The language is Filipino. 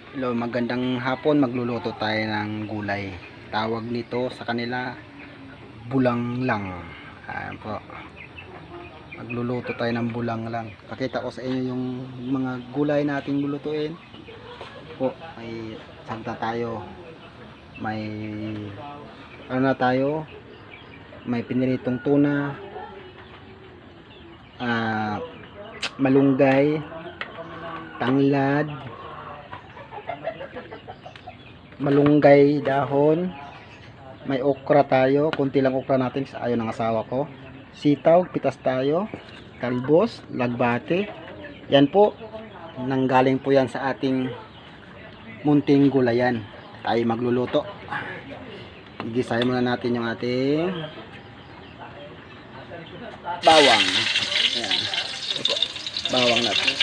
Hello, magandang hapon. Magluluto tayo ng gulay. Tawag nito sa kanila bulanglang. Ayan po. Magluluto tayo ng bulanglang. Pakita ko sa inyo yung mga gulay nating lulutuin. Po, may sagta tayo. May ano na tayo? May piniritong tuna. Malunggay, tanglad, malunggay dahon, may okra tayo, kunti lang okra natin sa ayaw ng asawa ko, sitaw, pitas tayo, kalbos, lagbate. Yan po, nanggaling po yan sa ating munting gulayan. Tayo magluluto. Igisahin muna natin yung ating bawang. Ayan. Bawang natin.